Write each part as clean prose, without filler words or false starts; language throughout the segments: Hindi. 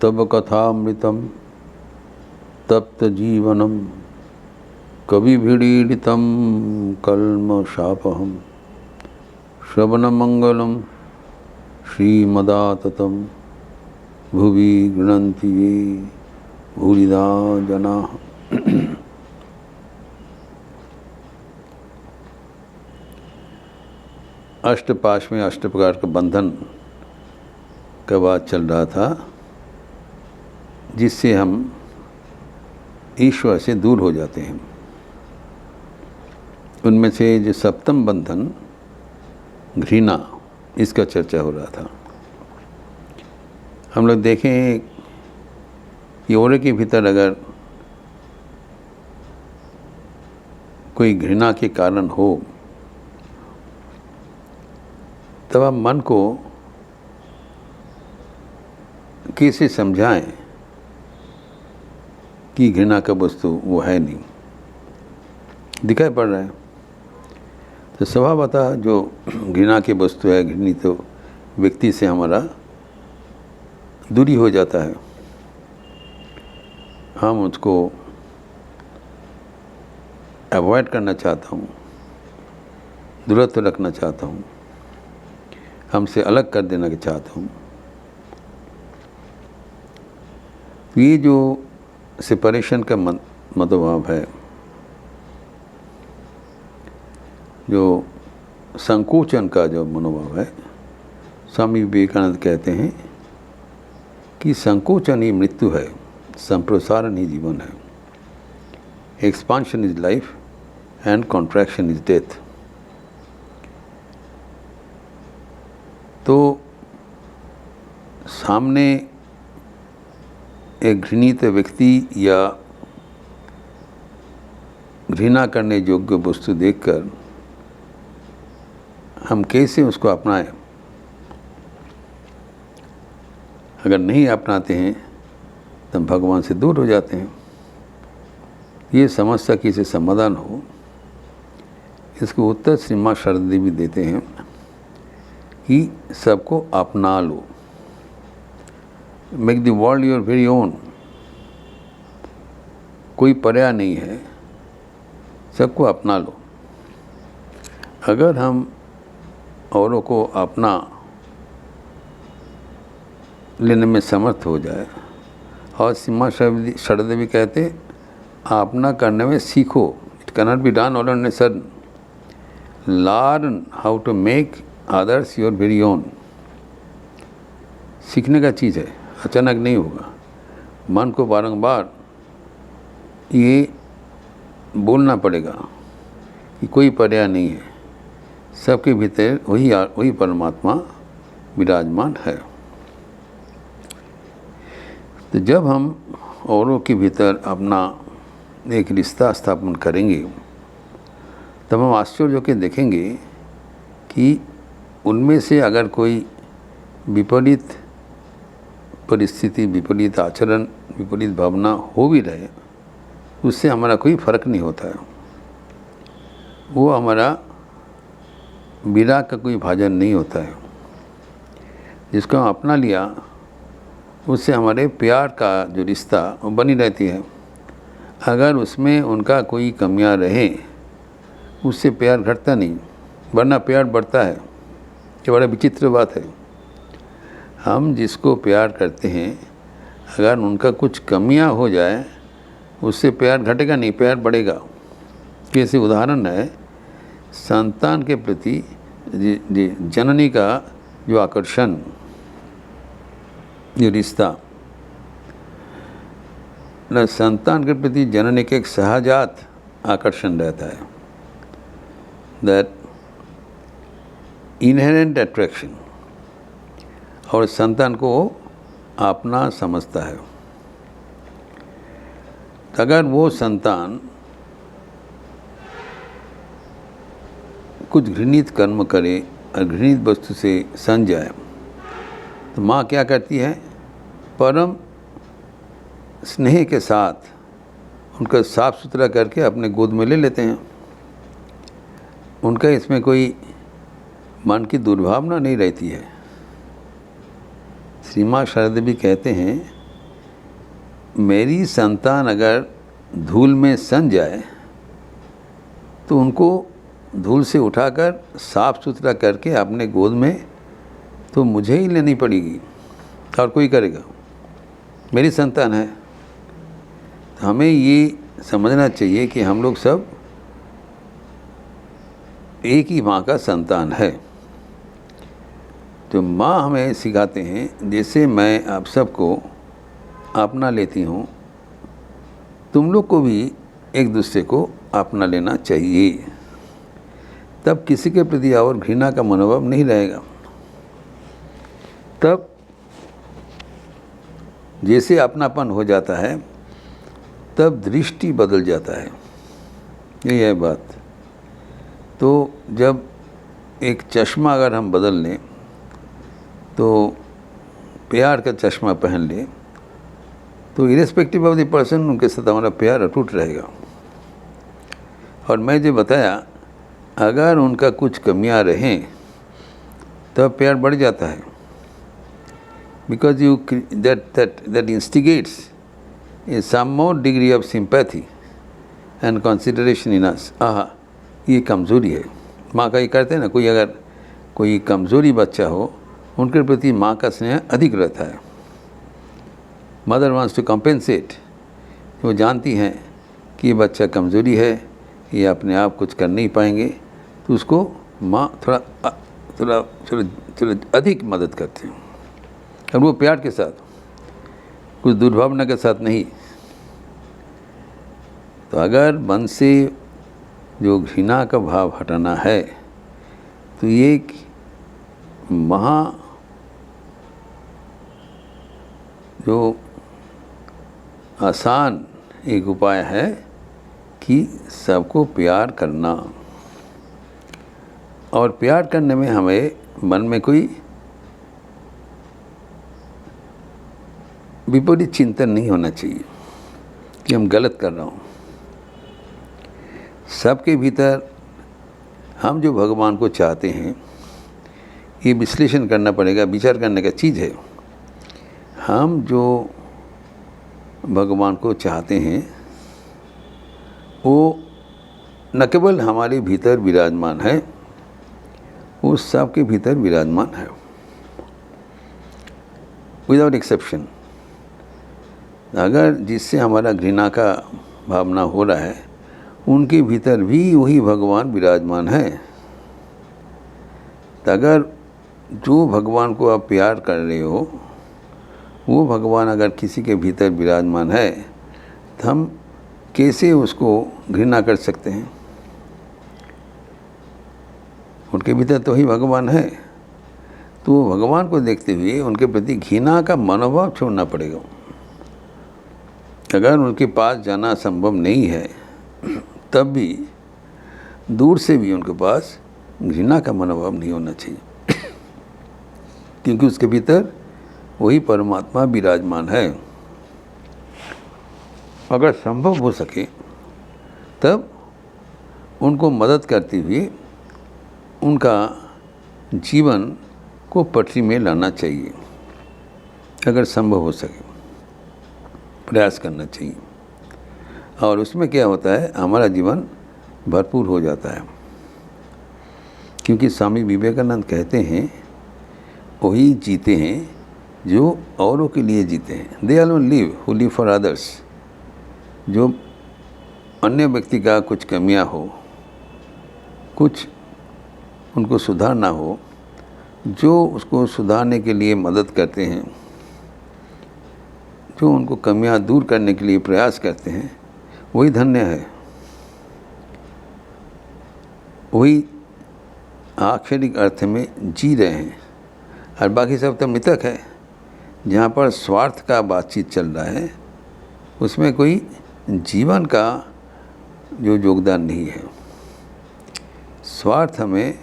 तब कथामृतम तप्त जीवनम कविभिडीडितं कल्मषापहं श्रवणमंगलम श्रीमदाततं भुवि गृह्णन्ति ये भूरिदा जनाः। अष्टपाश में अष्ट प्रकार का बंधन का बात चल रहा था, जिससे हम ईश्वर से दूर हो जाते हैं। उनमें से जो सप्तम बंधन घृणा, इसका चर्चा हो रहा था। हम लोग देखें कि औरे के भीतर अगर कोई घृणा के कारण हो, तब आप मन को कैसे समझाएं कि घृणा का वस्तु वो है नहीं, दिखाई पड़ रहा है। तो स्वभावतः जो घृणा की वस्तु है, घृणित तो व्यक्ति से हमारा दूरी हो जाता है। हम उसको अवॉइड करना चाहता हूँ, दूरत्व रखना चाहता हूँ, हमसे अलग कर देना चाहता हूँ। ये जो सेपरेशन का मनोभाव है, जो संकोचन का जो मनोभाव है, स्वामी विवेकानंद कहते हैं कि संकोचन ही मृत्यु है, संप्रसारण ही जीवन है। Expansion is life and contraction is death. तो सामने एक घृणित व्यक्ति या घृणा करने योग्य वस्तु देखकर हम कैसे उसको अपनाएं। अगर नहीं अपनाते हैं तो हम भगवान से दूर हो जाते हैं। ये समस्या की से समाधान हो, इसको उत्तर श्री मां शारदा देवी देते हैं कि सबको अपना लो। Make the world your very own. कोई पर्याय नहीं है, सबको अपना लो। अगर हम औरों को अपना लेने में समर्थ हो जाए, और सीमा शारदा देवी कहते अपना करने में सीखो। It cannot be done all on a sudden. Learn how to make others your very own. सीखने का चीज़ है, अचानक नहीं होगा। मन को बारंबार ये बोलना पड़ेगा कि कोई पर्याय नहीं है, सबके भीतर वही परमात्मा विराजमान है। तो जब हम औरों के भीतर अपना एक रिश्ता स्थापन करेंगे, तब हम आश्चर्य होकर देखेंगे कि उनमें से अगर कोई विपरीत परिस्थिति, विपरीत आचरण, विपरीत भावना हो भी रहे, उससे हमारा कोई फर्क नहीं होता है। वो हमारा विराग का कोई भाजन नहीं होता है। जिसको हम अपना लिया, उससे हमारे प्यार का जो रिश्ता वो बनी रहती है। अगर उसमें उनका कोई कमियां रहे, उससे प्यार घटता नहीं, वरना प्यार बढ़ता है। ये बड़ा विचित्र बात है। हम जिसको प्यार करते हैं, अगर उनका कुछ कमियां हो जाए, उससे प्यार घटेगा नहीं, प्यार बढ़ेगा। कैसे उदाहरण है, संतान के प्रति जननी का जो आकर्षण, जो रिश्ता, न संतान के प्रति जननी के एक सहजात आकर्षण रहता है, दैट इनहेरेंट अट्रैक्शन, और संतान को अपना समझता है। अगर वो संतान कुछ घृणित कर्म करे और घृणित वस्तु से सन जाए, तो माँ क्या करती है, परम स्नेह के साथ उनका साफ सुथरा करके अपने गोद में ले लेते हैं। उनका इसमें कोई मन की दुर्भावना नहीं रहती है। श्री मां शारदा देवी कहते हैं मेरी संतान अगर धूल में सन जाए तो उनको धूल से उठाकर साफ सुथरा करके अपने गोद में तो मुझे ही लेनी पड़ेगी, और कोई करेगा? मेरी संतान है। तो हमें ये समझना चाहिए कि हम लोग सब एक ही माँ का संतान है। तो माँ हमें सिखाते हैं, जैसे मैं आप सबको अपना लेती हूँ, तुम लोग को भी एक दूसरे को अपना लेना चाहिए। तब किसी के प्रति और घृणा का मनोभाव नहीं रहेगा। तब जैसे अपनापन हो जाता है, तब दृष्टि बदल जाता है। यही है बात। तो जब एक चश्मा अगर हम बदल लें, तो प्यार का चश्मा पहन लें, तो इरेस्पेक्टिव ऑफ द पर्सन उनके साथ हमारा प्यार अटूट रहेगा। और मैं जो बताया, अगर उनका कुछ कमियां रहें तब प्यार बढ़ जाता है, because you that instigates some more degree of sympathy and consideration in us. आहा, ये कमज़ोरी है। माँ का ये करते हैं ना, कोई अगर कोई कमज़ोरी बच्चा हो, उनके प्रति माँ का स्नेह अधिक रहता है। Mother wants to compensate. वो जानती हैं कि ये बच्चा कमज़ोरी है, ये अपने आप कुछ कर नहीं पाएंगे, तो उसको माँ थोड़ा अधिक मदद करते हैं, और वो प्यार के साथ, कुछ दुर्भावना के साथ नहीं। तो अगर मन से जो घृणा का भाव हटाना है, तो ये एक जो आसान एक उपाय है कि सबको प्यार करना। और प्यार करने में हमें मन में कोई विपरीत चिंतन नहीं होना चाहिए कि हम गलत कर रहा हूँ। सबके भीतर हम जो भगवान को चाहते हैं, ये विश्लेषण करना पड़ेगा, विचार करने का चीज़ है। हम जो भगवान को चाहते हैं वो न केवल हमारे भीतर विराजमान है, वो सबके भीतर विराजमान है, विदाउट एक्सेप्शन। अगर जिससे हमारा घृणा का भावना हो रहा है, उनके भीतर भी वही भगवान विराजमान है। तो अगर जो भगवान को आप प्यार कर रहे हो, वो भगवान अगर किसी के भीतर विराजमान है, तो हम कैसे उसको घृणा कर सकते हैं? उनके भीतर तो ही भगवान है। तो भगवान को देखते हुए उनके प्रति घृणा का मनोभाव छोड़ना पड़ेगा। अगर उनके पास जाना संभव नहीं है, तब भी दूर से भी उनके पास घृणा का मनोभाव नहीं होना चाहिए, क्योंकि उसके भीतर वही परमात्मा विराजमान है। अगर संभव हो सके तब उनको मदद करते हुए उनका जीवन को पटरी में लाना चाहिए। अगर संभव हो सके प्रयास करना चाहिए, और उसमें क्या होता है, हमारा जीवन भरपूर हो जाता है। क्योंकि स्वामी विवेकानंद कहते हैं, वही जीते हैं जो औरों के लिए जीते हैं। दे alone live who live for others. जो अन्य व्यक्ति का कुछ कमियां हो, कुछ उनको सुधारना हो, जो उसको सुधारने के लिए मदद करते हैं, जो उनको कमियां दूर करने के लिए प्रयास करते हैं, वही धन्य है। वही आक्षरिक अर्थ में जी रहे हैं, और बाकी सब तो मृतक है। जहाँ पर स्वार्थ का बातचीत चल रहा है, उसमें कोई जीवन का जो योगदान नहीं है। स्वार्थ हमें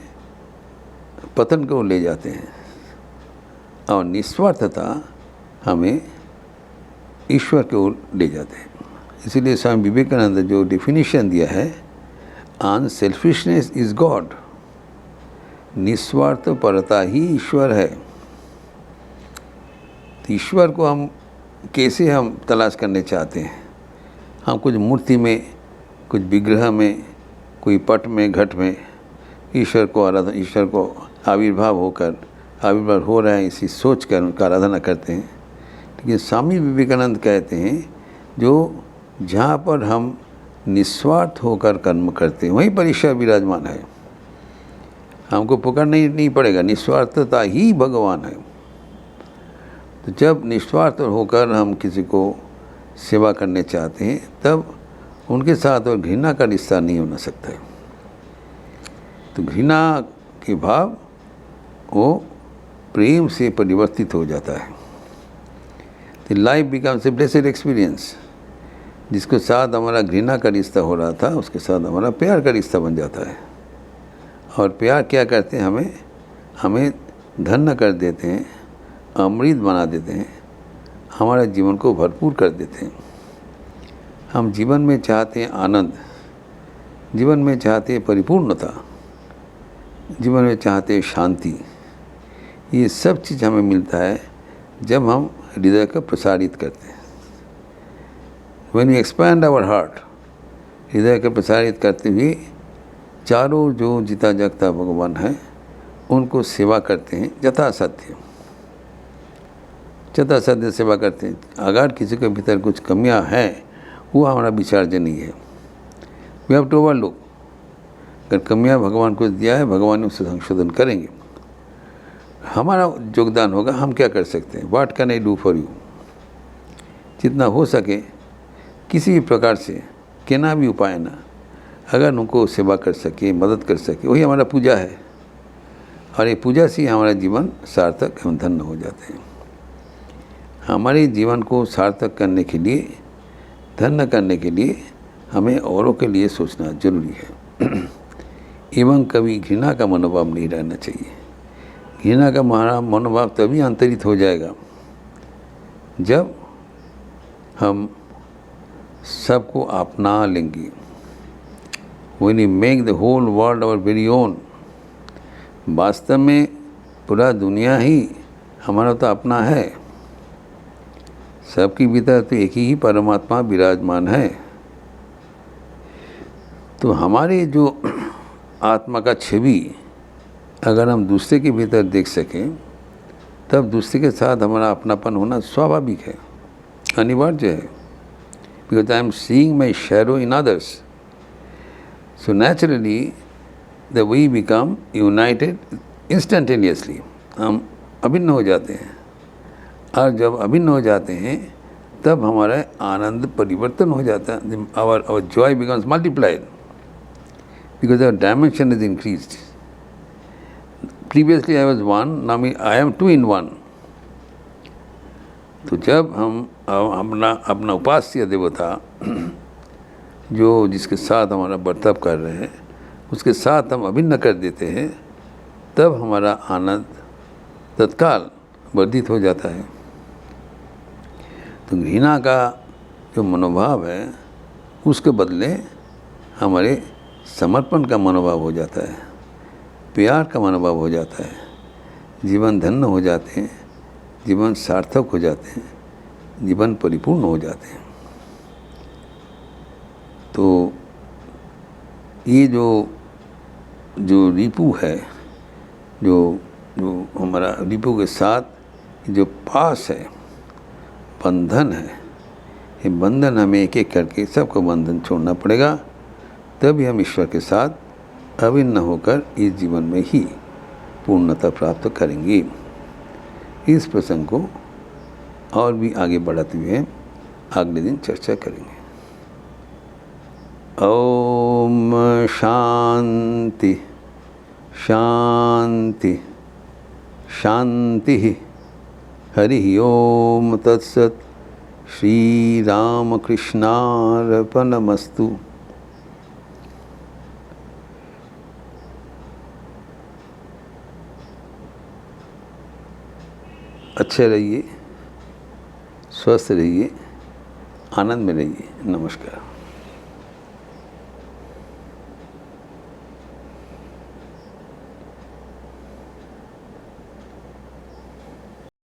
पतन को ले जाते हैं, और निस्वार्थता हमें ईश्वर की ओर ले जाते हैं। इसीलिए स्वामी विवेकानंद ने जो डेफिनेशन दिया है, अनसेल्फिशनेस इज गॉड। निस्वार्थ परता ही ईश्वर है। ईश्वर को हम कैसे हम तलाश करने चाहते हैं। हम कुछ मूर्ति में, कुछ विग्रह में, कोई पट में, घट में ईश्वर को आविर्भाव हो रहा है इसी सोच कर उनका आराधना करते हैं। लेकिन स्वामी विवेकानंद कहते हैं जो जहाँ पर हम निस्वार्थ होकर कर्म करते हैं वहीं पर ईश्वर विराजमान है। हमको पुकारना नहीं पड़ेगा, निस्वार्थता ही भगवान है। तो जब निस्वार्थ होकर हम किसी को सेवा करने चाहते हैं तब उनके साथ और घृणा का रिश्ता नहीं होना सकता है। तो घृणा के भाव वो प्रेम से परिवर्तित हो जाता है। तो life becomes a blessed experience. जिसके साथ हमारा घृणा का रिश्ता हो रहा था उसके साथ हमारा प्यार का रिश्ता बन जाता है। और प्यार क्या करते हैं, हमें धन्य कर देते हैं, अमृत बना देते हैं, हमारे जीवन को भरपूर कर देते हैं। हम जीवन में चाहते हैं आनंद, जीवन में चाहते हैं परिपूर्णता, जीवन में चाहते हैं शांति। ये सब चीज़ हमें मिलता है जब हम हृदय को प्रसारित करते हैं। When we expand our heart, हृदय को प्रसारित करते हुए चारों जो जीता जागता भगवान है उनको सेवा करते हैं यथासाध्य सेवा करते हैं। अगर किसी के भीतर कुछ कमियां हैं वो हमारा विचार्य नहीं है। We have to overlook. अगर कमियां भगवान को दिया है, भगवान उसे संशोधन करेंगे। हमारा योगदान होगा, हम क्या कर सकते हैं। What can I do for you. जितना हो सके किसी भी प्रकार से, केना भी उपाय ना, अगर उनको सेवा कर सके, मदद कर सके, वही हमारा पूजा है। और ये पूजा से हमारा जीवन सार्थक एवं धन्य हो जाते हैं। हमारे जीवन को सार्थक करने के लिए, धन्य करने के लिए हमें औरों के लिए सोचना जरूरी है। एवं कभी घृणा का मनोभाव नहीं रहना चाहिए। घृणा का मनोभाव तभी अंतरित हो जाएगा जब हम सबको अपना लेंगे। When we make the whole world our very own, वास्तव में पूरा दुनिया ही हमारा तो अपना है। सबके भीतर तो एक ही परमात्मा विराजमान है। तो हमारे जो आत्मा का छवि अगर हम दूसरे के भीतर देख सकें तब दूसरे के साथ हमारा अपनापन होना स्वाभाविक है, अनिवार्य है। Because I am seeing my shadow in others. So naturally, we become united instantaneously. हम अभिन्न हो जाते हैं। और जब अभिन्न हो जाते हैं तब हमारा आनंद परिवर्तन हो जाता है। Our joy becomes multiplied because our dimension is increased. Previously I was one, now I am two in one. तो जब हम अपना उपास्य देवता जो जिसके साथ हमारा बर्ताव कर रहे हैं उसके साथ हम अभिन्न कर देते हैं तब हमारा आनंद तत्काल वर्धित हो जाता है। तो घृणा का जो मनोभाव है उसके बदले हमारे समर्पण का मनोभाव हो जाता है, प्यार का मनोभाव हो जाता है। जीवन धन्य हो जाते हैं, जीवन सार्थक हो जाते हैं, जीवन परिपूर्ण हो जाते हैं। तो ये जो रिपु है, जो हमारा रिपु के साथ जो पास है, बंधन है, ये बंधन हमें एक एक करके सबको बंधन छोड़ना पड़ेगा। तभी हम ईश्वर के साथ अभिन्न होकर इस जीवन में ही पूर्णता प्राप्त करेंगे। इस प्रसंग को और भी आगे बढ़ाते हुए अगले दिन चर्चा करेंगे। ओम शांति शांति शांति। हरि ओम तत्सत। श्री राम कृष्णार्पणमस्तु। अच्छे रहिए, स्वस्थ रहिए, आनंद में रहिए। नमस्कार।